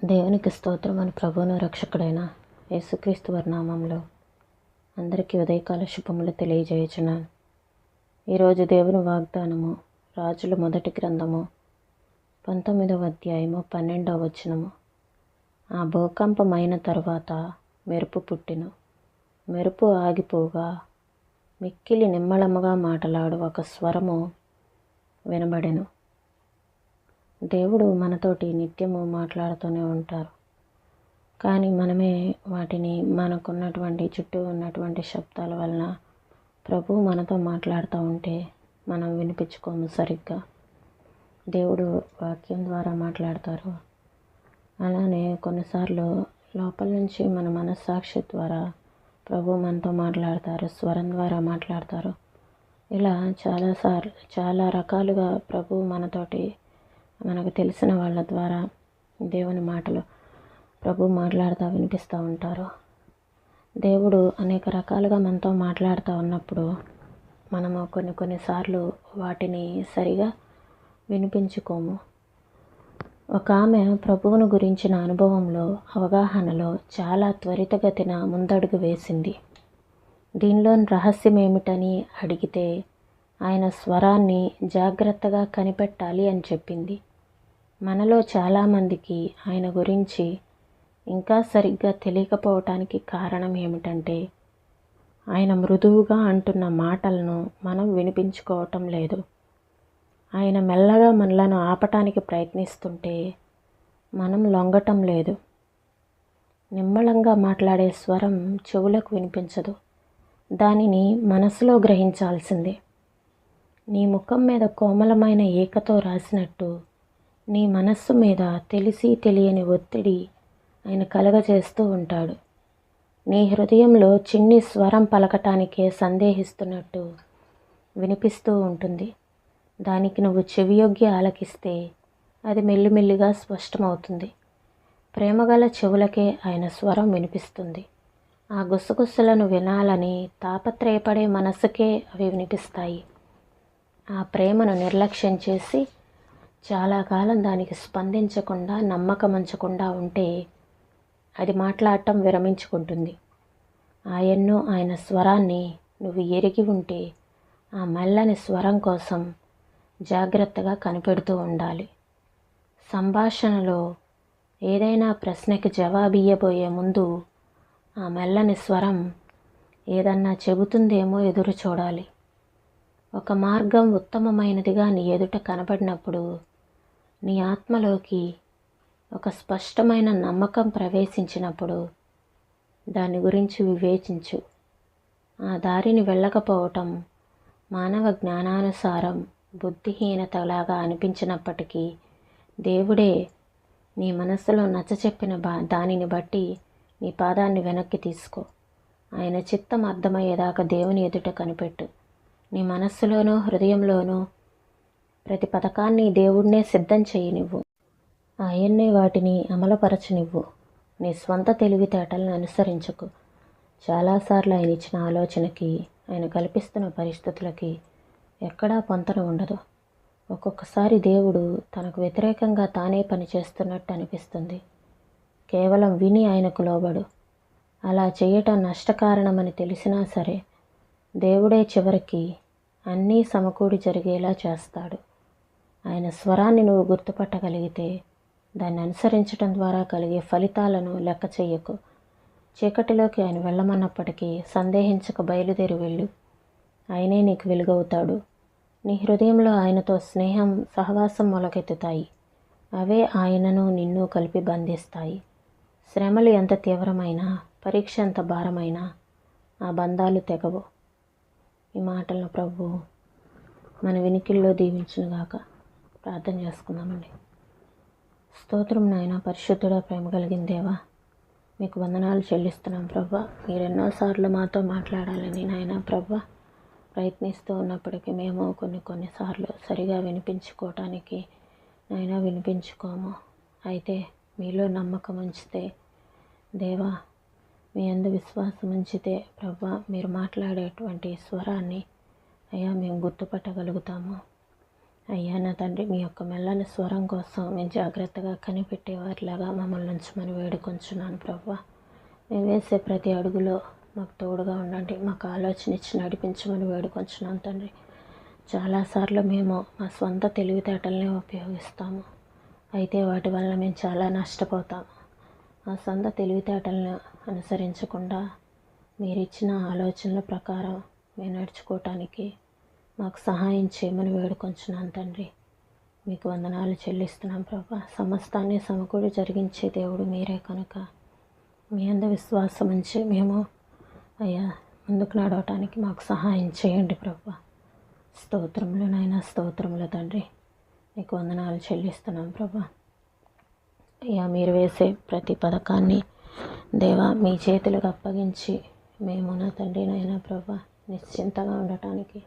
దేవునికి స్తోత్రం. అని ప్రభువును రక్షకుడైన యేసుక్రీస్తు వారి నామంలో అందరికీ ఉదయకాల శుభములు తెలియజేయుచున్నాను. ఈరోజు దేవుని వాగ్దానము రాజుల మొదటి గ్రంథము 19వ అధ్యాయము 12వ వచనము. ఆ భూకంపమైన తరువాత మెరుపు పుట్టెను. మెరుపు ఆగిపోగా మిక్కిలి నిమ్మళముగా మాటలాడు ఒక స్వరము వినబడెను. దేవుడు మనతోటి నిత్యము మాట్లాడుతూనే ఉంటారు. కానీ మనమే వాటిని మనకున్నటువంటి చుట్టూ ఉన్నటువంటి శబ్దాల వలన ప్రభువు మనతో మాట్లాడుతూ ఉంటే మనం వినిపించుకోము సరిగ్గా. దేవుడు వాక్యం ద్వారా మాట్లాడతారు. అలానే కొన్నిసార్లు లోపల నుంచి మన మనస్సాక్షి ద్వారా ప్రభు మనతో మాట్లాడతారు, స్వరం ద్వారా మాట్లాడతారు. ఇలా చాలా రకాలుగా ప్రభు మనతోటి మనకు తెలిసిన వాళ్ళ ద్వారా దేవుని మాటలు ప్రభు మాట్లాడుతూ వినిపిస్తూ ఉంటారు. దేవుడు అనేక రకాలుగా మనతో మాట్లాడుతూ ఉన్నప్పుడు మనము కొన్నిసార్లు వాటిని సరిగా వినిపించుకోము. ఒక ఆమె ప్రభువును గురించిన అనుభవంలో, అవగాహనలో చాలా త్వరితగతిన ముందడుగు వేసింది. దీనిలోని రహస్యం ఏమిటని అడిగితే ఆయన స్వరాన్ని జాగ్రత్తగా కనిపెట్టాలి అని చెప్పింది. మనలో చాలామందికి ఆయన గురించి ఇంకా సరిగ్గా తెలియకపోవటానికి కారణం ఏమిటంటే ఆయన మృదువుగా అంటున్న మాటలను మనం వినిపించుకోవటం లేదు. ఆయన మెల్లగా మనలను ఆపటానికి ప్రయత్నిస్తుంటే మనం లొంగటం లేదు. నిమ్మళంగా మాట్లాడే స్వరం చెవులకు వినిపించదు, దానిని మనసులో గ్రహించాల్సిందే. నీ ముఖం మీద కోమలమైన ఏకతో రాసినట్టు నీ మనస్సు మీద తెలిసి తెలియని ఒత్తిడి ఆయన కలగజేస్తూ ఉంటాడు. నీ హృదయంలో చిన్ని స్వరం పలకటానికే సందేహిస్తున్నట్టు వినిపిస్తూ ఉంటుంది. దానికి నువ్వు చెవియొగ్గి ఆలకిస్తే అది మెల్లిమెల్లిగా స్పష్టమవుతుంది. ప్రేమగల చెవులకే ఆయన స్వరం వినిపిస్తుంది. ఆ గుసగుసలను వినాలని తాపత్రయపడే మనసుకే అవి వినిపిస్తాయి. ఆ ప్రేమను నిర్లక్ష్యం చేసి చాలా కాలం దానికి స్పందించకుండా, నమ్మకం ఉంచకుండా ఉంటే అది మాట్లాడటం విరమించుకుంటుంది. ఆయన స్వరాన్ని నువ్వు ఎరిగి ఉంటే ఆ మెల్లని స్వరం కోసం జాగ్రత్తగా కనిపెడుతూ ఉండాలి. సంభాషణలో ఏదైనా ప్రశ్నకి జవాబియ్యబోయే ముందు ఆ మెల్లని స్వరం ఏదన్నా చెబుతుందేమో ఎదురు చూడాలి. ఒక మార్గం ఉత్తమమైనదిగా నీ ఎదుట కనబడినప్పుడు నీ ఆత్మలోకి ఒక స్పష్టమైన నమ్మకం ప్రవేశించినప్పుడు దాని గురించి వివేచించు. ఆ దారిని వెళ్ళకపోవటం మానవ జ్ఞానానుసారం బుద్ధిహీనతలాగా అనిపించినప్పటికీ దేవుడే నీ మనసులో నచ్చచెప్పిన దానిని బట్టి నీ పాదాన్ని వెనక్కి తీసుకో. ఆయన చిత్తం అర్థమయ్యేదాకా దేవుని ఎదుట కనిపెట్టు. నీ మనస్సులోనూ హృదయంలోనూ ప్రతి పథకాన్ని దేవుడినే సిద్ధం చేయనివ్వు. ఆయన్నే వాటిని అమలుపరచనివ్వు. నీ స్వంత తెలివితేటలను అనుసరించకు. చాలాసార్లు ఆయన ఇచ్చిన ఆలోచనకి, ఆయన కల్పిస్తున్న పరిస్థితులకి ఎక్కడా పొంతన ఉండదు. ఒక్కొక్కసారి దేవుడు తనకు వ్యతిరేకంగా తానే పనిచేస్తున్నట్టు అనిపిస్తుంది. కేవలం విని ఆయనకు లోబడు. అలా చేయటం నష్టకారణమని తెలిసినా సరే దేవుడే చివరికి అన్నీ సమకూడి జరిగేలా చేస్తాడు. ఆయన స్వరాన్ని నువ్వు గుర్తుపట్టగలిగితే దాన్ని అనుసరించడం ద్వారా కలిగే ఫలితాలను లెక్క చెయ్యకు. చీకటిలోకి ఆయన వెళ్ళమన్నప్పటికీ సందేహించక బయలుదేరి వెళ్ళు. ఆయనే నీకు వెలుగవుతాడు. నీ హృదయంలో ఆయనతో స్నేహం, సహవాసం మొలకెత్తుతాయి. అవే ఆయనను నిన్ను కలిపి బంధిస్తాయి. శ్రమలు ఎంత తీవ్రమైనా, పరీక్ష ఎంత భారమైనా ఆ బంధాలు తెగవు. ఈ మాటలను ప్రభు మన వినికిల్లో దీవించునుగాక. ప్రార్థన చేసుకుందామండి. స్తోత్రం నాయన, పరిశుద్ధుడా, ప్రేమ కలిగిన దేవా, మీకు వందనాలు చెల్లిస్తున్నాం ప్రభా. మీరు ఎన్నోసార్లు మాతో మాట్లాడాలని నాయన ప్రభా ప్రయత్నిస్తూ ఉన్నప్పటికీ మేము కొన్నిసార్లు సరిగా వినిపించుకోవటానికి నాయన వినిపించుకోము. అయితే మీలో నమ్మకం ఉంచితే దేవా, మీ యందు విశ్వాసం ఉంచితే ప్రభా మీరు మాట్లాడేటువంటి స్వరాన్ని అయ్యా మేము గుర్తుపట్టగలుగుతాము. అయ్యా నా తండ్రి, మీ యొక్క మెల్లని స్వరం కోసం మేము జాగ్రత్తగా కనిపెట్టేవారిలాగా మమ్మల్ని ఉంచమని వేడుకొంచున్నాను ప్రభా. మేము వేసే ప్రతి అడుగులో మాకు తోడుగా ఉండండి. మాకు ఆలోచన ఇచ్చి నడిపించమని వేడుకొంచున్నాను తండ్రి. చాలాసార్లు మేము మా స్వంత తెలివితేటలనే ఉపయోగిస్తాము, అయితే వాటి వల్ల మేము చాలా నష్టపోతాము. మా సొంత తెలివితేటలను అనుసరించకుండా మీరు ఇచ్చిన ఆలోచనల ప్రకారం మేము నడుచుకోవటానికి మాకు సహాయం చేయమని వేడుకొంచున్నాను తండ్రి. మీకు వందనాలు చెల్లిస్తున్నాం ప్రభా. సమస్తాన్ని సమకూడి జరిగించే దేవుడు మీరే కనుక మీ అందు విశ్వాసం ఉంచి మేము అయ్యా ముందుకు నడవటానికి మాకు సహాయం చేయండి ప్రభా. స్తోత్రములనైనా స్తోత్రముల తండ్రి, మీకు వందనాలు చెల్లిస్తున్నాం ప్రభా. అయ్యా మీరు వేసే ప్రతి పథకాన్ని దేవా మీ చేతులకు అప్పగించి మేము నా తండ్రినైనా ప్రభా నిశ్చింతగా ఉండటానికి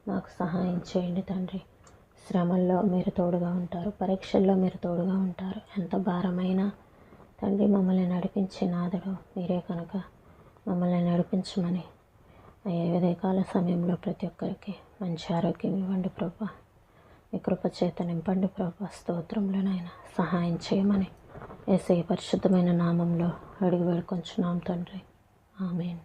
మాకు సహాయం చేయండి తండ్రి. శ్రమల్లో మీరు తోడుగా ఉంటారు, పరీక్షల్లో మీరు తోడుగా ఉంటారు. ఎంత భారమైనా తండ్రి మమ్మల్ని నడిపించే నాథుడు మీరే కనుక మమ్మల్ని నడిపించమని అయ్యే ఉదయకాల సమయంలో ప్రతి ఒక్కరికి మంచి ఆరోగ్యం ఇవ్వండి ప్రభా. మీ కృప చేత నింపండి ప్రభా. స్తోత్రములనైనా సహాయం చేయమని యేసయ్య పరిశుద్ధమైన నామంలో అడిగి వేడుకొంచున్నాం తండ్రి. ఆమేన్.